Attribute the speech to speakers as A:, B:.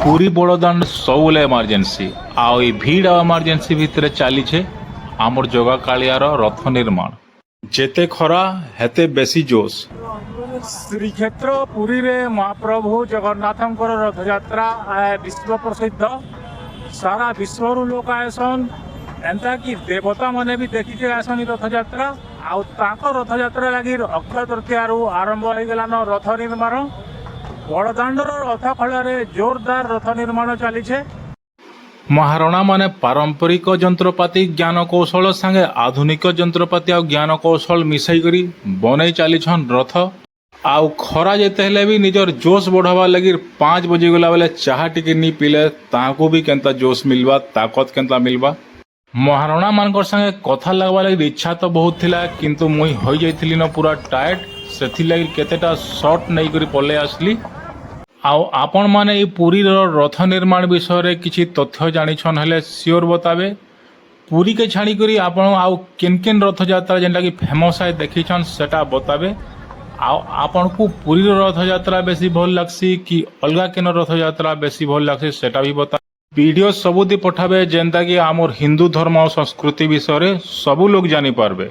A: ପୁରୀ ବଡ଼ଦାଣ୍ଡ ସବୁବେଳେ ଏମର୍ଜେନ୍ସି ଆଉ ଏଇ ଭିଡ଼ ଆଉ ଏମର୍ଜେନ୍ସି ଭିତରେ ଚାଲିଛେ ଆମର ଜଗା କାଳିଆର ରଥ ନିର୍ମାଣ। ଯେତେ ଖରା ହେତେ ବେଶୀ ଜୋଶ।
B: ଶ୍ରୀକ୍ଷେତ୍ର ପୁରୀରେ ମହାପ୍ରଭୁ ଜଗନ୍ନାଥଙ୍କର ରଥଯାତ୍ରା ବିଶ୍ୱ ପ୍ରସିଦ୍ଧ। ସାରା ବିଶ୍ୱରୁ ଲୋକ ଆସନ୍, ଏନ୍ତା କି ଦେବତା ମାନେ ବି ଦେଖିକି ଆସନ୍ ରଥଯାତ୍ରା। ଆଉ ତାଙ୍କ ରଥଯାତ୍ରା ଲାଗି ଅକ୍ଷୟ ତୃତୀୟାରୁ ଆରମ୍ଭ ହେଇଗଲାନ ରଥ ନିର୍ମାଣ। ବଡ଼ଦାଣ୍ଡର ରଥ ଖଳାରେ ଜୋରଦାର ରଥ ନିର୍ମାଣ ଚାଲିଛେ।
A: ମହାରଣା ମାନେ ପାରମ୍ପରିକ ଯନ୍ତ୍ରପାତି ଜ୍ଞାନ କୌଶଳ ସାଙ୍ଗେ ଆଧୁନିକ ଯନ୍ତ୍ରପାତି ଆଉ ଜ୍ଞାନ କୌଶଳ ମିଶାଇ କରି ବନେଇ ଚାଲିଛନ୍ ରଥ। ଆଉ ଖରା ଯେତେ ହେଲେ ବି ନିଜର ଜୋଶ ବଢ଼ାବାର୍ ଲାଗି 5 ବଜିଗଲା ବେଲେ ଚାହା ଟିକେ ନି ପିଲେ ତାହାକୁ ବି କେନ୍ତା ଜୋଶ ମିଲବା, ତାକତ କେନ୍ତା ମିଲବା। ମହାରଣା ମାନଙ୍କର ସାଙ୍ଗେ କଥା ଲାଗବା ଲାଗି ଇଚ୍ଛା ତ ବହୁତ ଥିଲା, କିନ୍ତୁ ମୁଇଁ ହୋଇଯାଇଥିଲି ନ ପୁରା ଟାୟାର୍ଡ, ସେଥିଲାଗି କେତେଟା ସର୍ଟ ନେଇକରି ପଳେଇ ଆସିଲି। ଆଉ ଆପଣମାନେ ଏଇ ପୁରୀର ରଥ ନିର୍ମାଣ ବିଷୟରେ କିଛି ତଥ୍ୟ ଜାଣିଛନ୍ ହେଲେ ସିଓର ବତାବେ। ପୁରୀକେ ଛାଡ଼ିକରି ଆପଣ ଆଉ କେନ୍ କେନ୍ ରଥଯାତ୍ରା ଯେନ୍ଟାକି ଫେମସ୍ ଆଏ ଦେଖିଛନ୍ ସେଟା ବତାବେ। ଆଉ ଆପଣଙ୍କୁ ପୁରୀର ରଥଯାତ୍ରା ବେଶୀ ଭଲ ଲାଗ୍ସି କି ଅଲଗା କେନ ରଥଯାତ୍ରା ବେଶୀ ଭଲ ଲାଗ୍ସି ସେଟା ବି ବତା। ଭିଡ଼ିଓ ସବୁଦି ପଠାବେ ଯେନ୍ଟାକି ଆମର ହିନ୍ଦୁ ଧର୍ମ ଆଉ ସଂସ୍କୃତି ବିଷୟରେ ସବୁ ଲୋକ ଜାଣିପାରବେ।